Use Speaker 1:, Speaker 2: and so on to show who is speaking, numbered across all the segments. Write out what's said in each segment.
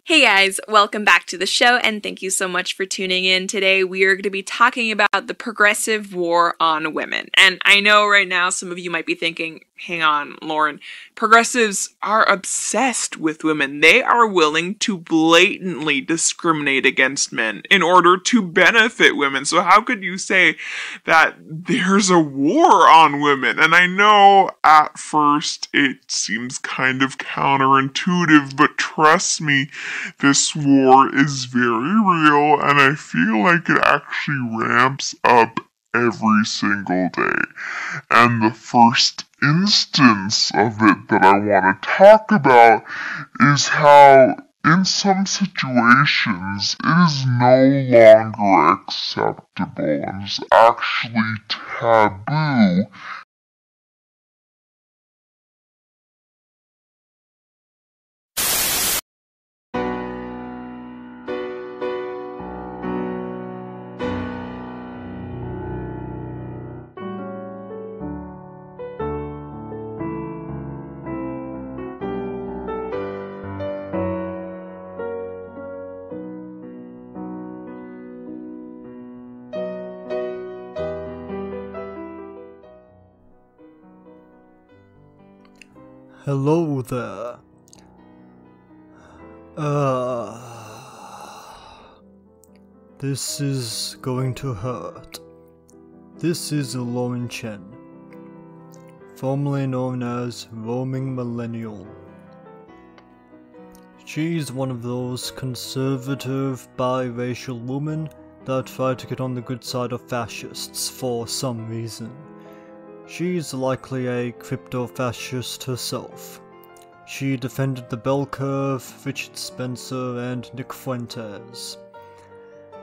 Speaker 1: Hey guys, welcome back to the show and thank you so much for tuning in. Today we are going to be talking about the progressive war on women. And I know right now some of you might be thinking, hang on, Lauren, progressives are obsessed with women. They are willing to blatantly discriminate against men in order to benefit women. So how could you say that there's a war on women? And I know at first it seems kind of counterintuitive, but trust me, this war is very real, and I feel like it actually ramps up every single day. And the first instance of it that I want to talk about is how, in some situations, it is no longer acceptable and is actually taboo .
Speaker 2: Hello there. This is going to hurt. This is Lauren Chen, formerly known as Roaming Millennial. She's one of those conservative, biracial women that try to get on the good side of fascists for some reason. She's likely a crypto-fascist herself. She defended the bell curve, Richard Spencer, and Nick Fuentes.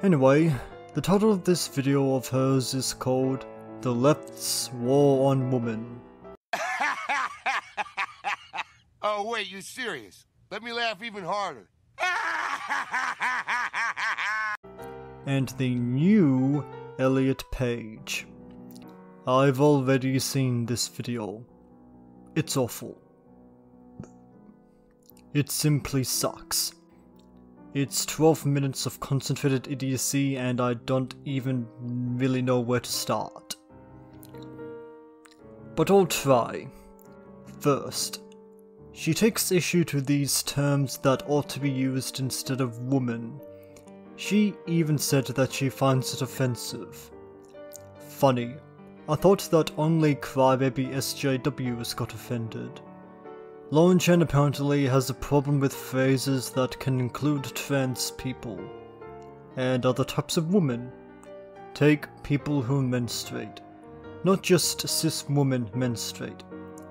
Speaker 2: Anyway, the title of this video of hers is called The Left's War on Women.
Speaker 3: Oh wait, you serious? Let me laugh even harder.
Speaker 2: And the new Elliot page. I've already seen this video. It's awful. It simply sucks. It's 12 minutes of concentrated idiocy and I don't even really know where to start. But I'll try. First, she takes issue to these terms that ought to be used instead of woman. She even said that she finds it offensive. Funny. I thought that only crybaby SJWs got offended. Lauren Chen apparently has a problem with phrases that can include trans people, and other types of women. Take people who menstruate. Not just cis women menstruate.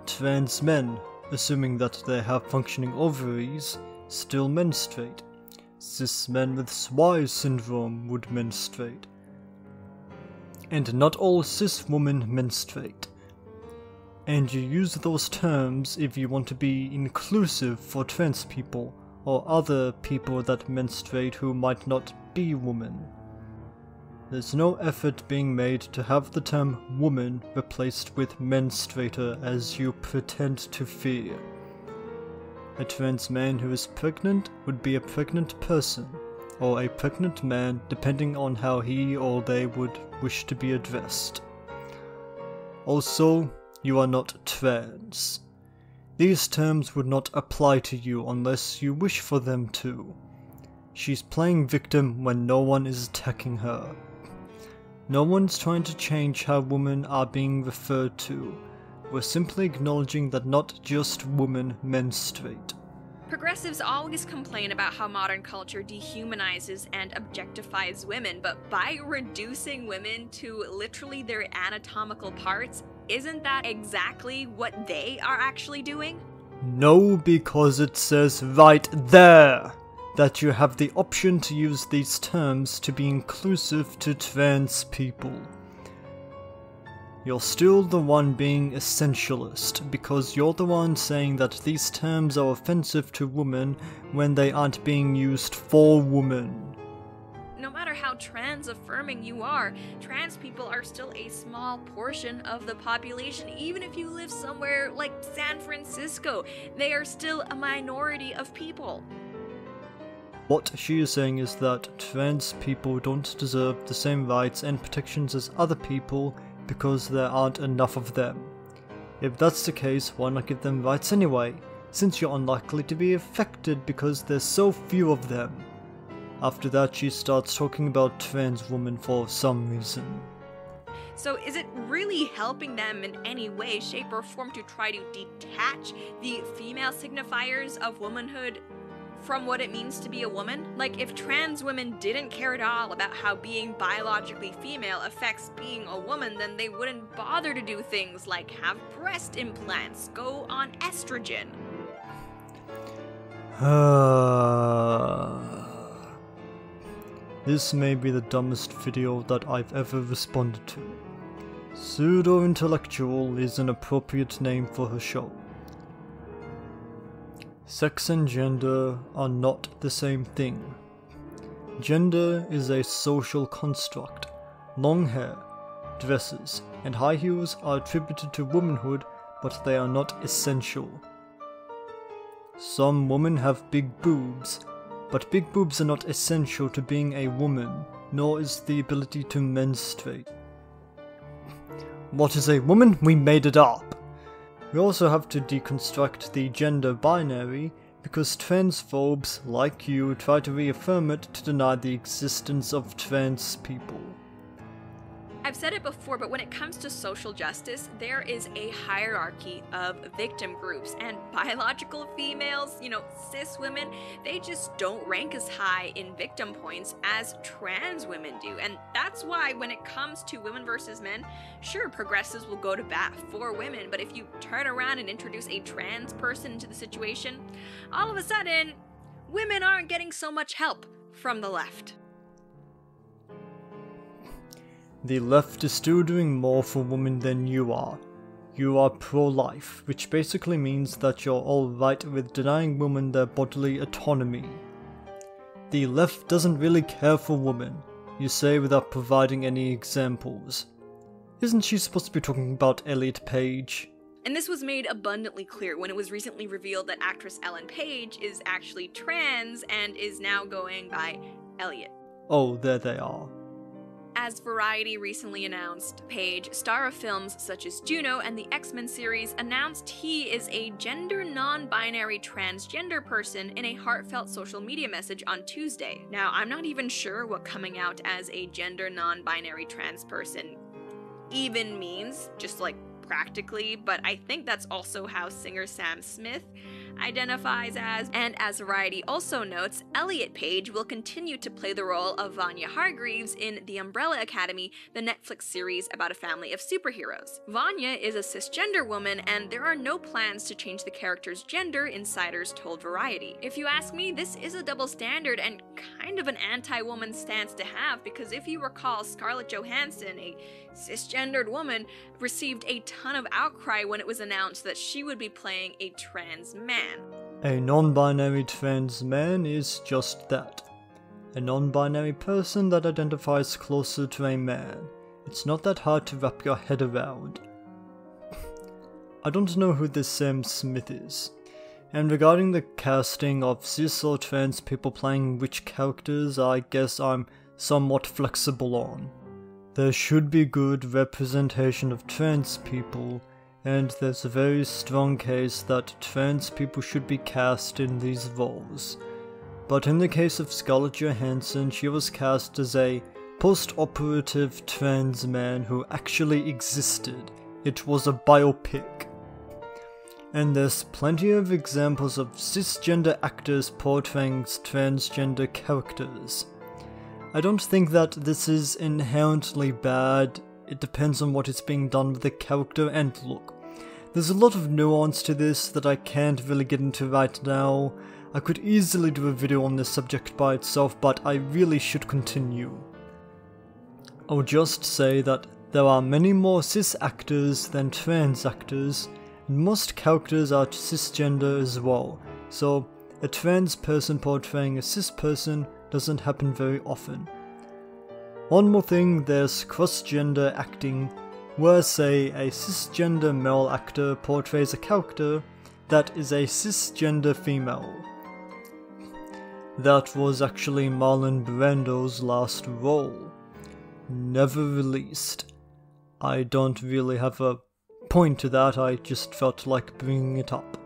Speaker 2: Trans men, assuming that they have functioning ovaries, still menstruate. Cis men with Y syndrome would menstruate. And not all cis women menstruate. And you use those terms if you want to be inclusive for trans people or other people that menstruate who might not be women. There's no effort being made to have the term woman replaced with menstruator as you pretend to fear. A trans man who is pregnant would be a pregnant person, or a pregnant man depending on how he or they would wish to be addressed. Also, you are not trans. These terms would not apply to you unless you wish for them to. She's playing victim when no one is attacking her. No one's trying to change how women are being referred to. We're simply acknowledging that not just women menstruate.
Speaker 1: Progressives always complain about how modern culture dehumanizes and objectifies women, but by reducing women to literally their anatomical parts, isn't that exactly what they are actually doing?
Speaker 2: No, because it says right there that you have the option to use these terms to be inclusive to trans people. You're still the one being essentialist, because you're the one saying that these terms are offensive to women when they aren't being used for women.
Speaker 1: No matter how trans-affirming you are, trans people are still a small portion of the population. Even if you live somewhere like San Francisco, they are still a minority of people.
Speaker 2: What she is saying is that trans people don't deserve the same rights and protections as other people because there aren't enough of them. If that's the case, why not give them rights anyway, since you're unlikely to be affected because there's so few of them. After that, she starts talking about trans women for some reason.
Speaker 1: So is it really helping them in any way, shape, or form to try to detach the female signifiers of womanhood from what it means to be a woman? Like, if trans women didn't care at all about how being biologically female affects being a woman, then they wouldn't bother to do things like have breast implants, go on estrogen.
Speaker 2: This may be the dumbest video that I've ever responded to. Pseudo-intellectual is an appropriate name for her show. Sex and gender are not the same thing. Gender is a social construct. Long hair, dresses, and high heels are attributed to womanhood, but they are not essential. Some women have big boobs, but big boobs are not essential to being a woman, nor is the ability to menstruate. What is a woman? We made it up! We also have to deconstruct the gender binary, because transphobes, like you, try to reaffirm it to deny the existence of trans people.
Speaker 1: I've said it before, but when it comes to social justice, there is a hierarchy of victim groups, and biological females, cis women, they just don't rank as high in victim points as trans women do. And that's why when it comes to women versus men, sure, progressives will go to bat for women, but if you turn around and introduce a trans person into the situation, all of a sudden, women aren't getting so much help from the left.
Speaker 2: The left is still doing more for women than you are. You are pro-life, which basically means that you're alright with denying women their bodily autonomy. The left doesn't really care for women, you say without providing any examples. Isn't she supposed to be talking about Elliot Page?
Speaker 1: And this was made abundantly clear when it was recently revealed that actress Ellen Page is actually trans and is now going by Elliot.
Speaker 2: Oh, there they are.
Speaker 1: As Variety recently announced, Page, star of films such as Juno and the X-Men series, announced he is a gender non-binary transgender person in a heartfelt social media message on Tuesday. Now, I'm not even sure what coming out as a gender non-binary trans person even means, just like practically, but I think that's also how singer Sam Smith identifies as. And as Variety also notes, Elliot Page will continue to play the role of Vanya Hargreaves in The Umbrella Academy, the Netflix series about a family of superheroes. Vanya is a cisgender woman, and there are no plans to change the character's gender, insiders told Variety. If you ask me, this is a double standard and kind of an anti-woman stance to have, because if you recall, Scarlett Johansson, a cisgendered woman, received a ton of outcry when it was announced that she would be playing a trans man.
Speaker 2: A non-binary trans man is just that. A non-binary person that identifies closer to a man. It's not that hard to wrap your head around. I don't know who this Sam Smith is. And regarding the casting of cis or trans people playing which characters, I guess I'm somewhat flexible on. There should be good representation of trans people, and there's a very strong case that trans people should be cast in these roles. But in the case of Scarlett Johansson, she was cast as a post-operative trans man who actually existed. It was a biopic. And there's plenty of examples of cisgender actors portraying transgender characters. I don't think that this is inherently bad. It depends on what is being done with the character, and look, there's a lot of nuance to this that I can't really get into right now. I could easily do a video on this subject by itself, but I really should continue. I'll just say that there are many more cis actors than trans actors, and most characters are cisgender as well, so a trans person portraying a cis person doesn't happen very often. One more thing, there's cross-gender acting, where say a cisgender male actor portrays a character that is a cisgender female. That was actually Marlon Brando's last role. Never released. I don't really have a point to that, I just felt like bringing it up.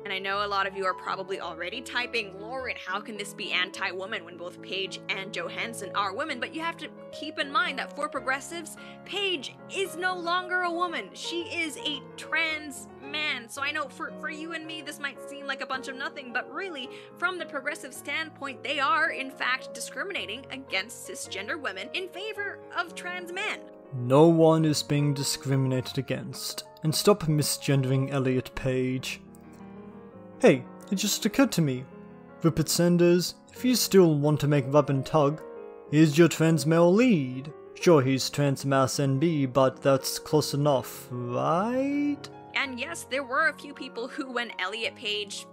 Speaker 1: And I know a lot of you are probably already typing, Lauren, how can this be anti-woman when both Paige and Johansson are women? But you have to keep in mind that for progressives, Paige is no longer a woman. She is a trans man. So I know for you and me, this might seem like a bunch of nothing, but really, from the progressive standpoint, they are, in fact, discriminating against cisgender women in favor of trans men.
Speaker 2: No one is being discriminated against. And stop misgendering Elliot Page. Hey, it just occurred to me. Rupert Sanders, if you still want to make rub and tug, here's your trans male lead. Sure, he's trans mass NB, but that's close enough, right?
Speaker 1: And yes, there were a few people who, when Elliot Page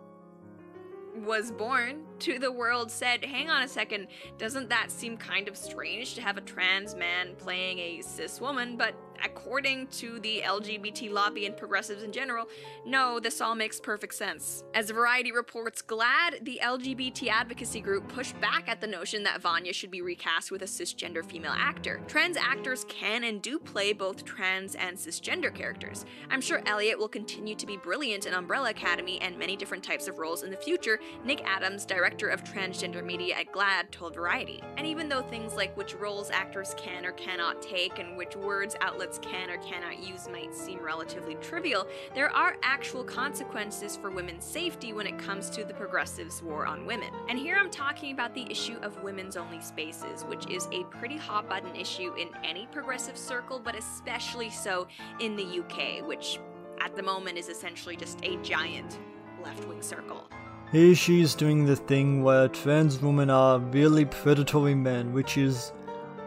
Speaker 1: was born to the world, said, hang on a second, doesn't that seem kind of strange to have a trans man playing a cis woman? But according to the LGBT lobby and progressives in general, no, this all makes perfect sense. As Variety reports, GLAAD, the LGBT advocacy group, pushed back at the notion that Vanya should be recast with a cisgender female actor. Trans actors can and do play both trans and cisgender characters. I'm sure Elliot will continue to be brilliant in Umbrella Academy and many different types of roles in the future, Nick Adams, director of transgender media at GLAAD, told Variety. And even though things like which roles actors can or cannot take and which words outlets can or cannot use might seem relatively trivial, there are actual consequences for women's safety when it comes to the progressives' war on women. And here I'm talking about the issue of women's only spaces, which is a pretty hot button issue in any progressive circle, but especially so in the UK, which at the moment is essentially just a giant left-wing circle.
Speaker 2: Here she's doing the thing where trans women are really predatory men, which is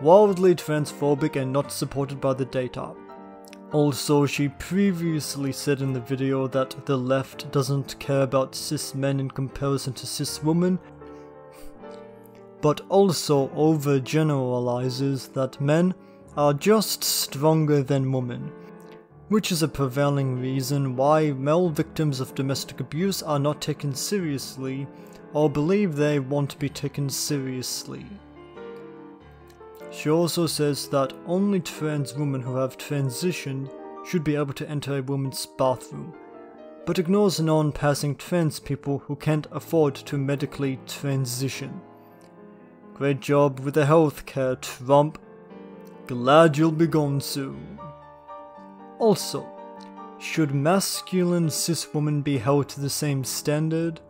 Speaker 2: wildly transphobic and not supported by the data. Also, she previously said in the video that the left doesn't care about cis men in comparison to cis women, but also overgeneralizes that men are just stronger than women, which is a prevailing reason why male victims of domestic abuse are not taken seriously or believe they won't be taken seriously. She also says that only trans women who have transitioned should be able to enter a woman's bathroom, but ignores non-passing trans people who can't afford to medically transition. Great job with the healthcare, Trump. Glad you'll be gone soon. Also, should masculine cis women be held to the same standard?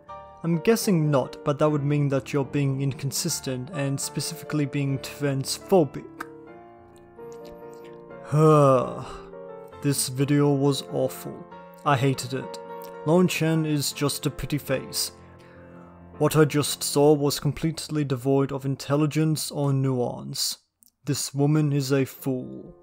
Speaker 2: I'm guessing not, but that would mean that you're being inconsistent and specifically being transphobic. This video was awful. I hated it. Lauren Chen is just a pretty face. What I just saw was completely devoid of intelligence or nuance. This woman is a fool.